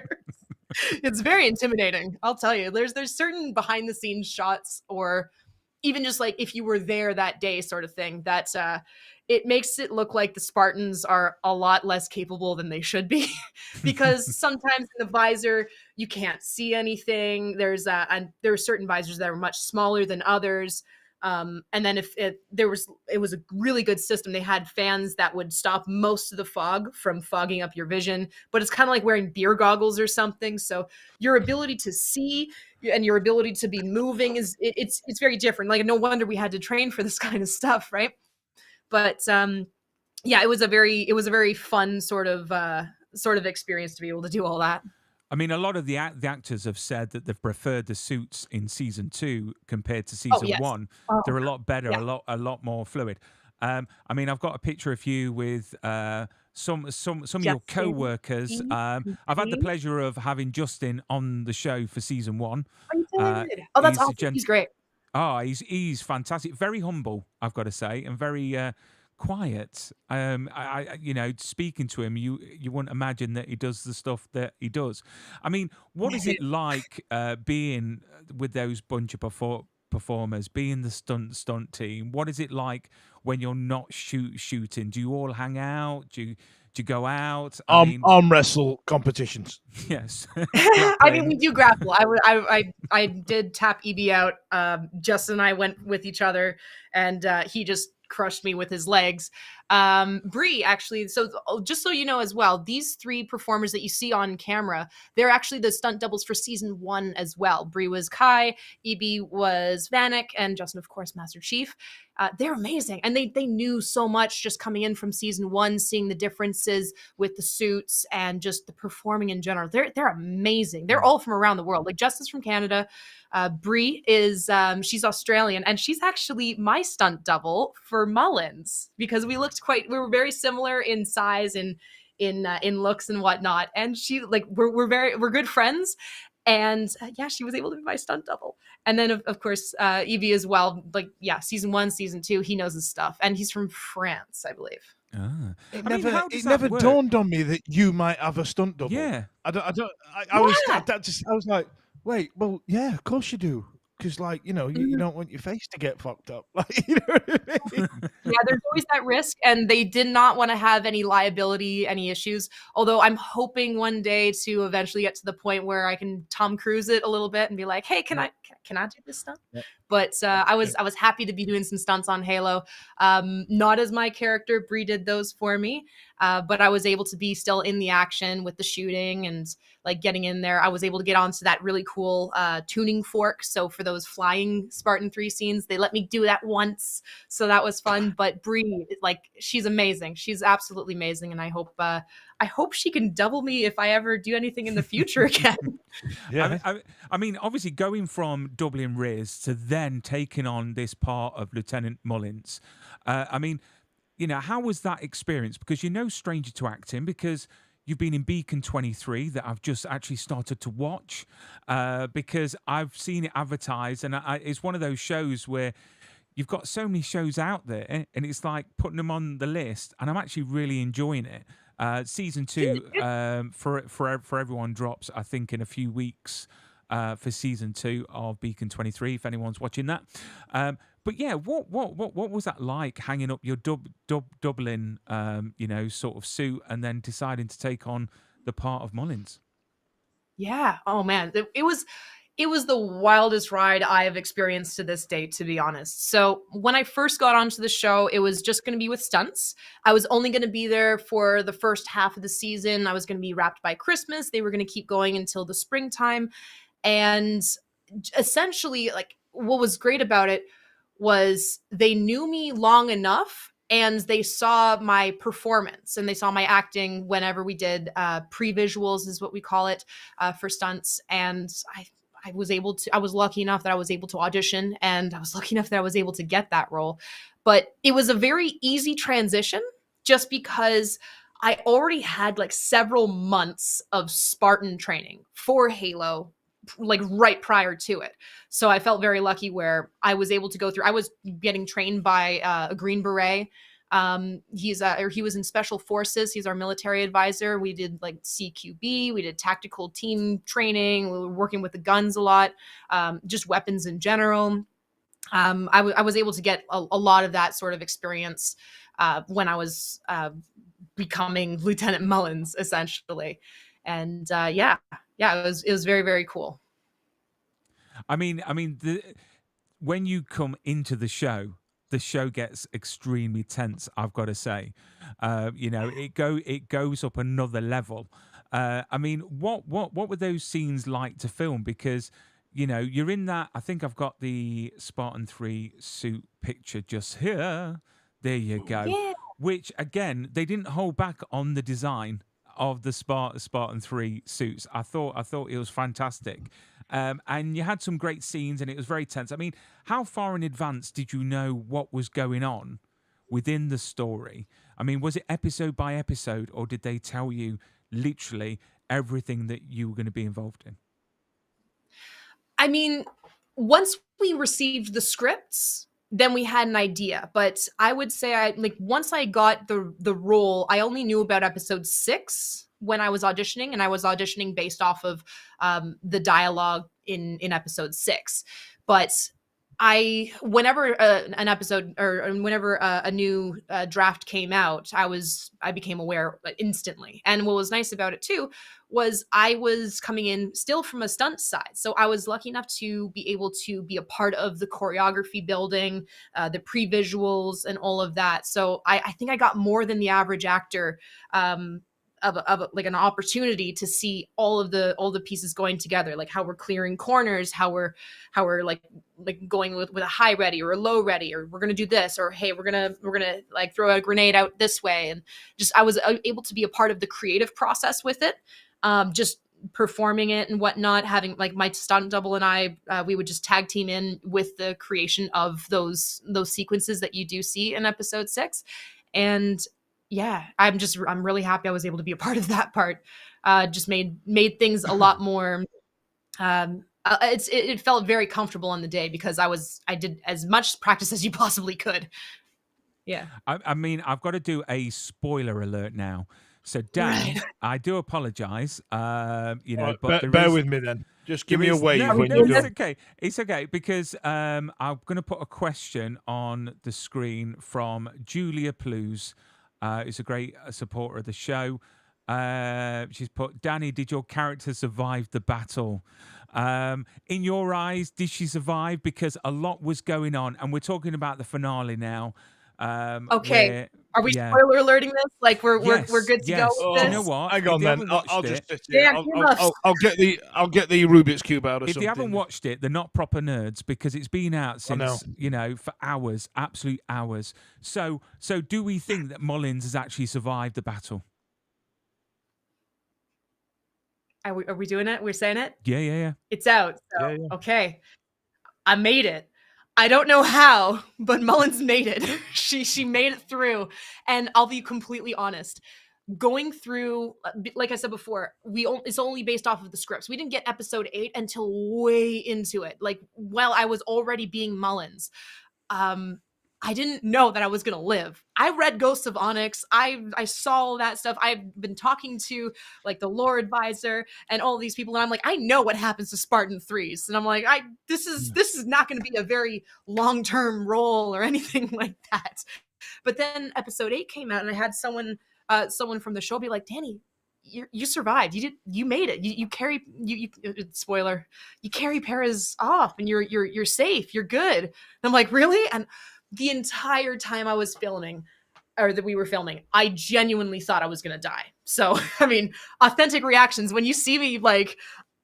It's very intimidating, I'll tell you. There's certain behind the scenes shots, or even just like if you were there that day sort of thing, that it makes it look like the Spartans are a lot less capable than they should be. Because sometimes in the visor you can't see anything. There are certain visors that are much smaller than others. And then it was a really good system. They had fans that would stop most of the fog from fogging up your vision, but it's kind of like wearing beer goggles or something. So your ability to see and your ability to be moving it's very different. Like no wonder we had to train for this kind of stuff, right? But yeah, it was a very fun sort of experience to be able to do all that. I mean, a lot of the actors have said that they've preferred the suits in season 2 compared to season yes. 1. They're a lot better, a lot more fluid. I mean, I've got a picture of you with some of your co-workers. I've had the pleasure of having Justin on the show for season 1. Oh, that's awesome. He's great. Oh, he's fantastic. Very humble, I've got to say, and very quiet. I speaking to him, you wouldn't imagine that he does the stuff that he does. I mean, what is it like being with those bunch of performers, being the stunt team? What is it like when you're not shooting? Do you all hang out? Do you go out? Arm wrestle competitions. Yes. I mean, we do grapple. I did tap EB out. Justin and I went with each other, and he just crushed me with his legs. Bree, actually, so just so you know as well, these 3 performers that you see on camera, they're actually the stunt doubles for season 1 as well. Bree was Kai, EB was Vanek, and Justin, of course, Master Chief. They're amazing. And they knew so much just coming in from season 1, seeing the differences with the suits and just the performing in general. They're amazing. They're all from around the world. Like Justin's from Canada. Bree is she's Australian, and she's actually my stunt double for Mullins because we were very similar in size and in looks and whatnot. And she we're good friends. And yeah, she was able to be my stunt double. And then of course, Evie as well. Like, yeah, season 1, season 2, he knows his stuff, and he's from France, I believe. It never dawned on me that you might have a stunt double. Yeah, I was like, wait, well, yeah, of course you do. Because, like, you don't want your face to get fucked up. Like, you know what I mean? Yeah, there's always that risk, and they did not want to have any liability, any issues. Although I'm hoping one day to eventually get to the point where I can Tom Cruise it a little bit and be like, hey, can I do this stuff? Yeah. But I was happy to be doing some stunts on Halo. Not as my character, Bree did those for me, but I was able to be still in the action with the shooting and like getting in there. I was able to get onto that really cool tuning fork. So for those flying Spartan 3 scenes, they let me do that once. So that was fun. But Bree, like, she's amazing. She's absolutely amazing. And I hope she can double me if I ever do anything in the future again. Yeah. I mean, obviously going from doubling Riz to then taking on this part of Lieutenant Mullins. I mean, how was that experience? Because you're no stranger to acting, because you've been in Beacon 23 that I've just actually started to watch because I've seen it advertised, and it's one of those shows where you've got so many shows out there, and it's like putting them on the list, and I'm actually really enjoying it. Season 2 for everyone drops, I think, in a few weeks for season 2 of Beacon 23. If anyone's watching that, but yeah, what was that like, hanging up your Dublin, sort of suit, and then deciding to take on the part of Mullins? Yeah. Oh man, it It was the wildest ride I have experienced to this day, to be honest. So when I first got onto the show, it was just going to be with stunts. I was only going to be there for the first half of the season. I was going to be wrapped by Christmas. They were going to keep going until the springtime. And essentially, like, what was great about it was they knew me long enough and they saw my performance and they saw my acting whenever we did pre-visuals is what we call it for stunts. And I was lucky enough that I was able to audition, and I was lucky enough that I was able to get that role. But it was a very easy transition just because I already had like several months of Spartan training for Halo, like right prior to it. So I felt very lucky where I was able to go through, I was getting trained by a Green Beret. He was in special forces. He's our military advisor. We did like CQB, we did tactical team training. We were working with the guns a lot, just weapons in general. I was able to get a lot of that sort of experience when I was becoming Lieutenant Mullins, essentially. And yeah, it was very, very cool. I mean, when you come into the show gets extremely tense, I've got to say. It goes up another level. I mean, what were those scenes like to film? Because, you're in that, I think I've got the Spartan 3 suit picture just here. There you go. Yeah. Which, again, they didn't hold back on the design of the Spartan 3 suits. I thought it was fantastic. And you had some great scenes and it was very tense. I mean, how far in advance did you know what was going on within the story? I mean, was it episode by episode, or did they tell you literally everything that you were going to be involved in? I mean, once we received the scripts, then we had an idea. But I would say once I got the role, I only knew about episode 6 when I was auditioning, and I was auditioning based off of the dialogue in episode 6. But whenever an episode or whenever a new draft came out, I became aware instantly. And what was nice about it too was I was coming in still from a stunt side. So I was lucky enough to be able to be a part of the choreography building, the pre-visuals and all of that. So I think I got more than the average actor of like an opportunity to see all the pieces going together, like how we're clearing corners, how we're like going with a high ready or a low ready, or we're going to do this, or hey, we're going to like throw a grenade out this way. And just I was able to be a part of the creative process with it, just performing it and whatnot, having like my stunt double and I we would just tag team in with the creation of those sequences that you do see in episode 6. And yeah, I'm really happy I was able to be a part of that part. Just made things a lot more. It felt very comfortable on the day because I did as much practice as you possibly could. Yeah. I mean, I've got to do a spoiler alert now. So, Dan, right. I do apologize. But bear with me then. Just give me a wave when you're done. Okay. It's okay because I'm going to put a question on the screen from Julia Plews. Who's a great supporter of the show. She's put, Dani, did your character survive the battle? In your eyes, did she survive? Because a lot was going on, and we're talking about the finale now. Okay. Are we spoiler alerting this? Like we're good to go with this? You know what? Hang on, then. I'll just sit here. I'll get the Rubik's Cube out or something. If you haven't watched it, they're not proper nerds because it's been out since for hours, absolute hours. So do we think that Mullins has actually survived the battle? Are we doing it? We're saying it? Yeah. It's out. So, yeah. Okay. I made it. I don't know how, but Mullins made it. She made it through. And I'll be completely honest. Going through, like I said before, it's only based off of the scripts. We didn't get episode 8 until way into it. Like, while I was already being Mullins. I didn't know that I was going to live. I read Ghosts of Onyx. I saw all that stuff. I've been talking to like the lore advisor and all these people. And I'm like, I know what happens to Spartan 3s. And I'm like, this is not going to be a very long-term role or anything like that. But then episode 8 came out and I had someone from the show be like, Dani, you survived. You made it. You carry spoiler. You carry Perez off, and you're safe. You're good." And I'm like, "Really?" And the entire time I was filming, or that we were filming, I genuinely thought I was gonna die. So I mean, authentic reactions when you see me like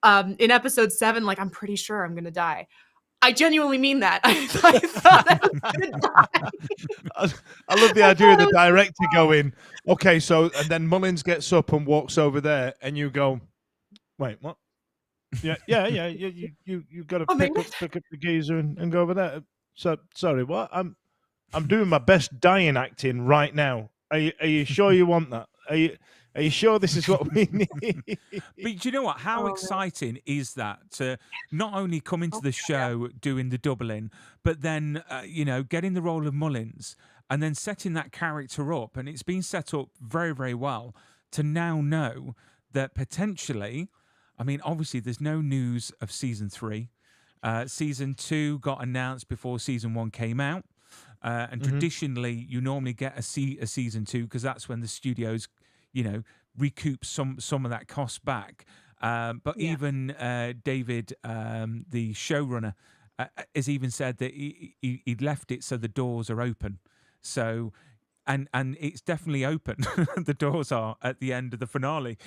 in episode 7, like, I'm pretty sure I'm gonna die. I genuinely mean that. I thought I was gonna die. I love the idea of the director going, okay, so, and then Mullins gets up and walks over there, and you go, wait, what? Yeah, you got to pick up the geezer and go over there. So sorry, what? I'm doing my best dying acting right now. Are you sure you want that? Are you sure this is what we need? But do you know what? How exciting is that to not only come into the show doing the doubling, but then, getting the role of Mullins and then setting that character up. And it's been set up very, very well to now know that potentially, I mean, obviously there's no news of season 3. Season 2 got announced before season 1 came out. And traditionally, you normally get a season 2 because that's when the studios, recoup some of that cost back. But even David, the showrunner, has even said that he'd left it so the doors are open. So, and it's definitely open. The doors are at the end of the finale.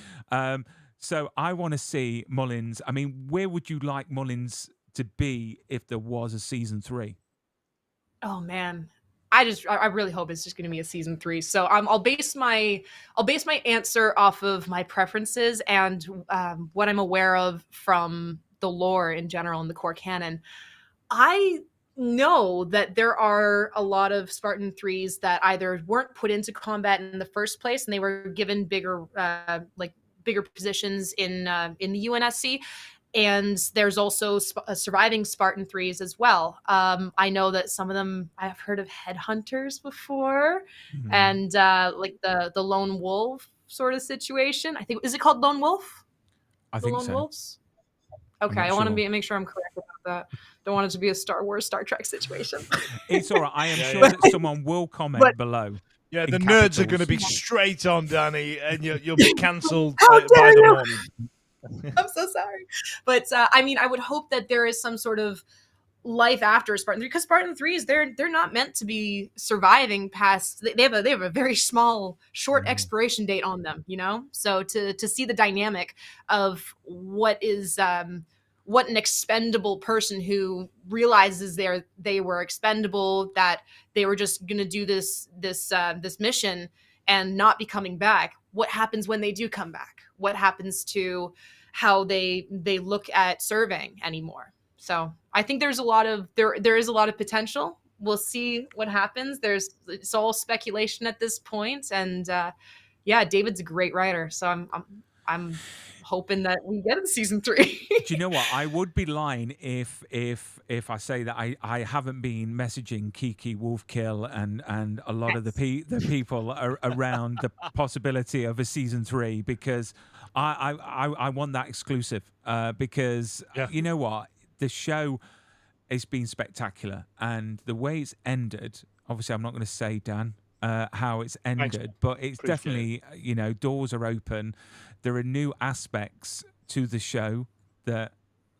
So I want to see Mullins. I mean, where would you like Mullins to be if there was a season 3? Oh man, I really hope it's just going to be a season 3. So I'll base my answer off of my preferences and what I'm aware of from the lore in general and the core canon. I know that there are a lot of Spartan 3s that either weren't put into combat in the first place and they were given bigger positions in the UNSC. And there's also surviving Spartan 3s as well. I know that some of them, I've heard of headhunters before, and like the lone wolf sort of situation. I think, is it called lone wolf? I think lone so. Wolves? Okay, I want to make sure I'm correct about that. Don't want it to be a Star Wars, Star Trek situation. It's all right. I am sure that someone will comment below. Yeah, the capitals. nerds are going to be straight on, Danny, and you'll be cancelled by the morning. I'm so sorry. But I mean, I would hope that there is some sort of life after Spartan 3, because Spartan 3s, they're not meant to be surviving past, they have a very small, short expiration date on them, So to see the dynamic of what an expendable person who realizes they were expendable, that they were just going to do this mission and not be coming back. What happens when they do come back? What happens to how they look at serving anymore? So I think there is a lot of potential. We'll see what happens. It's all speculation at this point, and David's a great writer, so I'm hoping that we get in season 3. Do you know what? I would be lying if I say that I haven't been messaging Kiki Wolfkill and a lot of the people around the possibility of a season 3, because I want that exclusive, because you know what? The show has been spectacular, and the way it's ended, obviously I'm not going to say, Dan, how it's ended, but it's definitely, doors are open. There are new aspects to the show that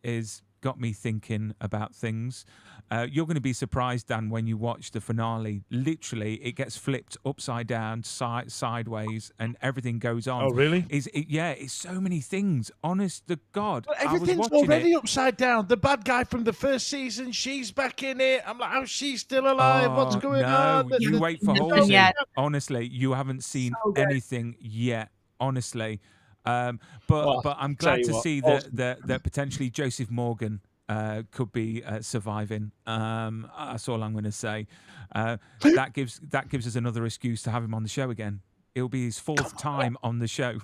is got me thinking about things. You're going to be surprised, Dan, when you watch the finale. Literally, it gets flipped upside down, sideways, and everything goes on. Oh, really? It's so many things. Honest to God. But everything's already upside down. The bad guy from the first season, she's back in it. I'm like, how's she still alive? What's going on? You wait for Halsey. Honestly, you haven't seen anything yet. Honestly. But I'm glad to see that potentially Joseph Morgan could be surviving. That's all I'm going to say. That gives us another excuse to have him on the show again. It'll be his 4th time on the show.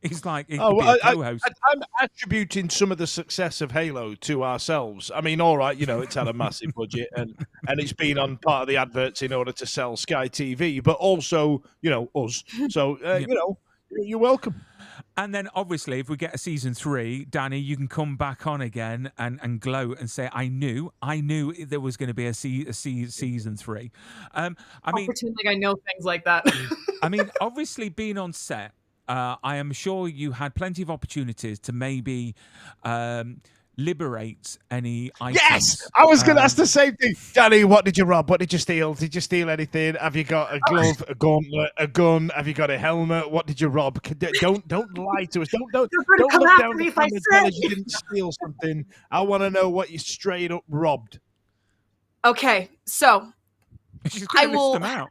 He's like, he could be a co-host. I'm attributing some of the success of Halo to ourselves. I mean, all right, it's had a massive budget and it's been on part of the adverts in order to sell Sky TV, but also, us. So, you're welcome. And then, obviously, if we get a season 3, Dani, you can come back on again and gloat and say, I knew there was going to be a season 3. I mean, pretend like I know things like that. I mean, obviously, being on set, I am sure you had plenty of opportunities to maybe liberate any items. Yes, I was going to ask the same thing. Danny, what did you rob? What did you steal? Did you steal anything? Have you got a glove, a gauntlet, a gun? Have you got a helmet? What did you rob? Don't lie to us. Don't look down the camera and tell us you didn't steal something. I want to know what you straight up robbed. Okay, so I will. Them out.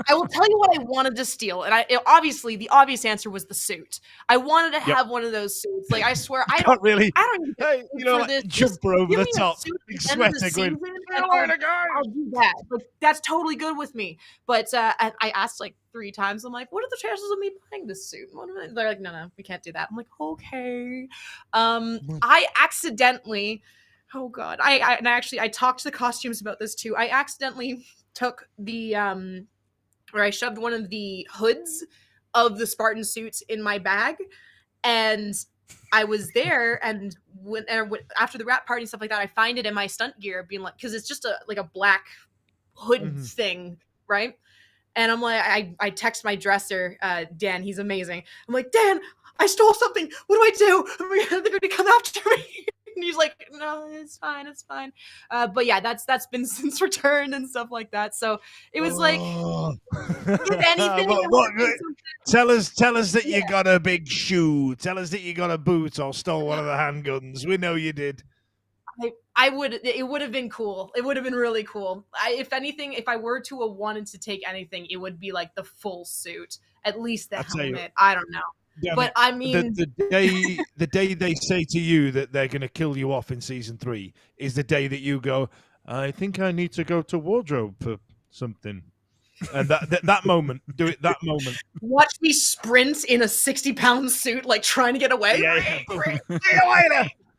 I will tell you what I wanted to steal, and obviously the obvious answer was the suit. I wanted to have one of those suits. Like I swear, I don't really. I don't even hey, you know, like jumper over the top, big sweater going. I'll do that. Like that's totally good with me. But I asked like 3 times. I'm like, what are the chances of me buying this suit? They're like, no, we can't do that. I'm like, okay. I accidentally. Oh God! I talked to the costumes about this too. I accidentally took the where I shoved one of the hoods of the Spartan suits in my bag, and I was there. And when after the wrap party and stuff like that, I find it in my stunt gear, being like, because it's just a black hood thing, right? And I'm like, I text my dresser, Dan. He's amazing. I'm like, Dan, I stole something. What do I do? They're going to come after me. And he's like, no, it's fine. But yeah, that's been since returned and stuff like that. So it was like, tell us that you got a big shoe. Tell us that you got a boot or stole one of the handguns. We know you did. It would have been cool. It would have been really cool. If anything, if I were to have wanted to take anything, it would be like the full suit, at least the helmet. I don't know. Yeah, but I mean, the day they say to you that they're going to kill you off in season 3 is the day that you go, I think I need to go to wardrobe for something. And that moment, do it that moment. Watch me sprint in a 60-pound suit, like trying to get away. Yeah.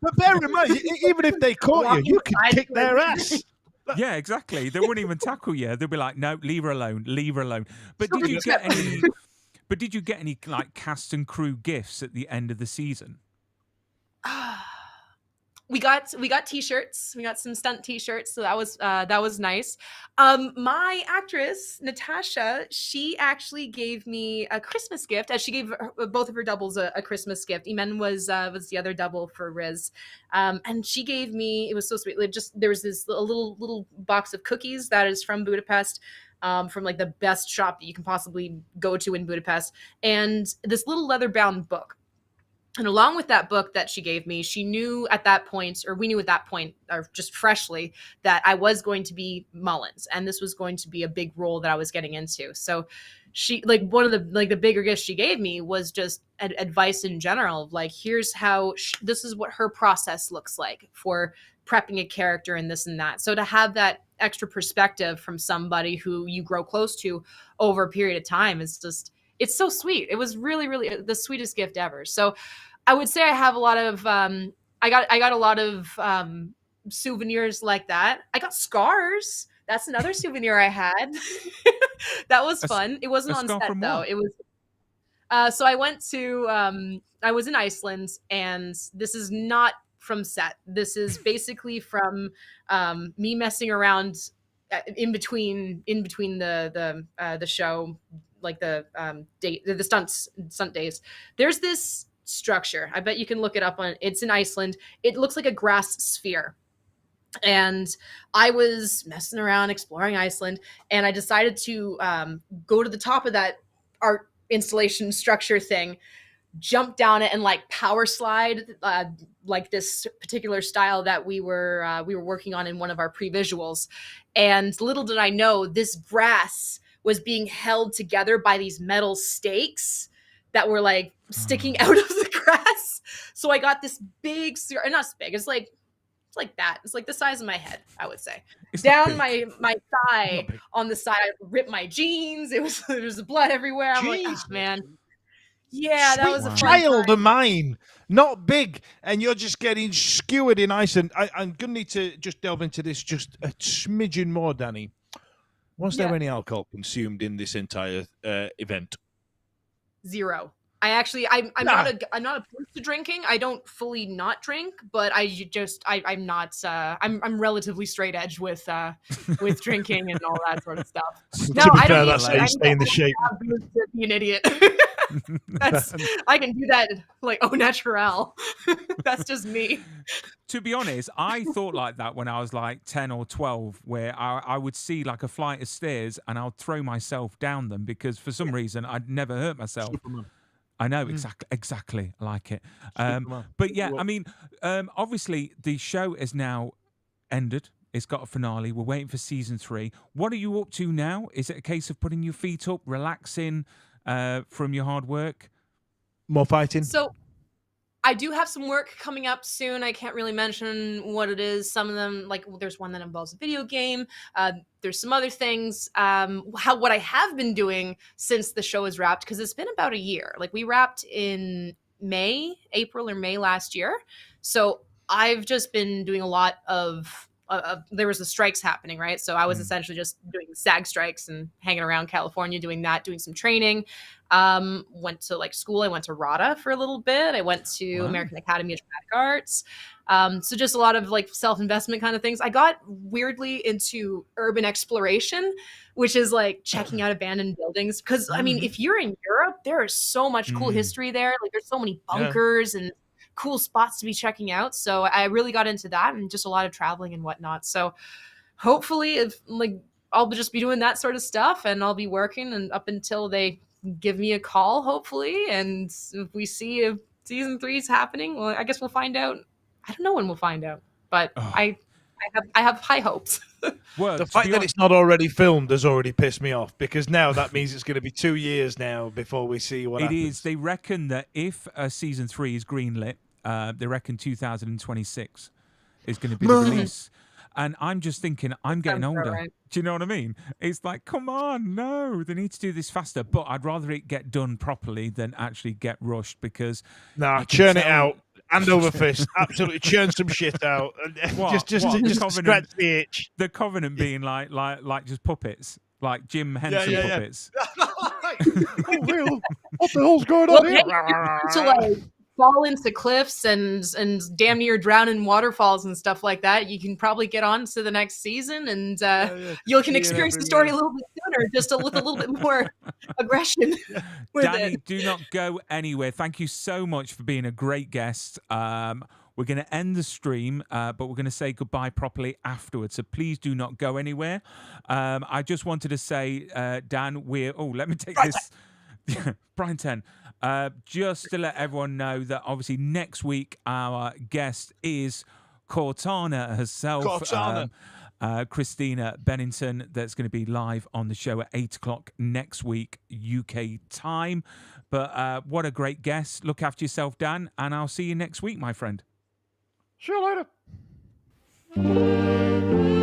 But bear in mind, even if they caught you could kick their ass. Yeah, exactly. They wouldn't even tackle you. They'll be like, no, leave her alone. But did you get any... But did you get any like cast and crew gifts at the end of the season? We got t-shirts. We got some stunt t-shirts, so that was nice. My actress Natasha, she actually gave me a Christmas gift, as she gave both of her doubles a Christmas gift. Imen was the other double for Riz, and she gave me, it was so sweet. There was this little box of cookies that is from Budapest. From like the best shop that you can possibly go to in Budapest, and this little leather-bound book. And along with that book that she gave me, we knew at that point, or just freshly, that I was going to be Mullins, and this was going to be a big role that I was getting into. So she, like, one of the bigger gifts she gave me was just advice in general, like, here's how this is what her process looks like for prepping a character and this and that. So to have that extra perspective from somebody who you grow close to over a period of time is just, it's so sweet. It was really, really the sweetest gift ever. So I would say I have a lot of, I got a lot of souvenirs like that. I got scars. That's another souvenir I had. That was fun. It wasn't on set though. It was, so I went to, I was in Iceland, and this is not from set. This is basically from me messing around in between the show, like the stunt days. There's this structure. I bet you can look it up it's in Iceland. It looks like a grass sphere. And I was messing around exploring Iceland, and I decided to go to the top of that art installation structure thing, jump down it, and like power slide like this particular style that we were working on in one of our pre-visuals. And little did I know, this grass was being held together by these metal stakes that were like sticking out of the grass. So I got this big, not as big, it's like that. It's like the size of my head, I would say. It's down my thigh on the side. I ripped my jeans. There was blood everywhere. I'm like, oh, man. Yeah, that was a child of mine. Not big, and you're just getting skewered in Iceland. I'm going to need to just delve into this just a smidgen more, Dani. Was there any alcohol consumed in this entire event? 0. I'm not opposed to drinking. I don't fully not drink, but I'm not. I'm relatively straight edge with drinking and all that sort of stuff. No, to be fair, that's how you stay in the shape. Be an idiot. I can do that like au natural. That's just me. To be honest, I thought like that when I was like 10 or 12, where I would see like a flight of stairs and I'll throw myself down them because for some reason I'd never hurt myself. Superman. I know exactly. I like it. Superman. But yeah, I mean, obviously the show is now ended. It's got a finale. We're waiting for season 3. What are you up to now? Is it a case of putting your feet up, relaxing from your hard work? More fighting. So I do have some work coming up soon. I can't really mention what it is. Some of them, like there's one that involves a video game. There's some other things. What I have been doing since the show is wrapped, because it's been about a year. Like we wrapped in April or May last year. So I've just been doing a lot of there was the strikes happening, right? So I was essentially just doing SAG strikes and hanging around California, doing that, doing some training. Went to like school. I went to RADA for a little bit. I went to American Academy of Dramatic Arts. So just a lot of like self-investment kind of things. I got weirdly into urban exploration, which is like checking out abandoned buildings. Cause I mean, if you're in Europe, there is so much cool history there. Like there's so many bunkers and cool spots to be checking out. So I really got into that and just a lot of traveling and whatnot. So hopefully I'll just be doing that sort of stuff and I'll be working and up until they give me a call, hopefully. And if we see if season 3 is happening, well, I guess we'll find out. I don't know when we'll find out, but I have high hopes. Well, the fact that it's not already filmed has already pissed me off, because now that means it's going to be 2 years now before we see what happens. It is. They reckon that if season 3 is greenlit, they reckon 2026 is going to be the release. And I'm just thinking, I'm getting older. Right. Do you know what I mean? It's like, come on, no, they need to do this faster. But I'd rather it get done properly than actually get rushed, because churn it out. Hand over fist, absolutely churn some shit out. Just scratch the itch. The Covenant being like just puppets, like Jim Henson puppets. What the hell's going on here? To like fall into cliffs and damn near drown in waterfalls and stuff like that. You can probably get on to the next season, and you can experience the story a little bit sooner, just with a little bit more aggression. Dani, do not go anywhere. Thank you so much for being a great guest. We're going to end the stream, but we're going to say goodbye properly afterwards. So please do not go anywhere. I just wanted to say, Dan, let me take this. Brian 10. Just to let everyone know that obviously next week our guest is Cortana herself. Christina Bennington, that's going to be live on the show at 8:00 next week, UK time. But what a great guest. Look after yourself, Dan, and I'll see you next week, my friend. See you later.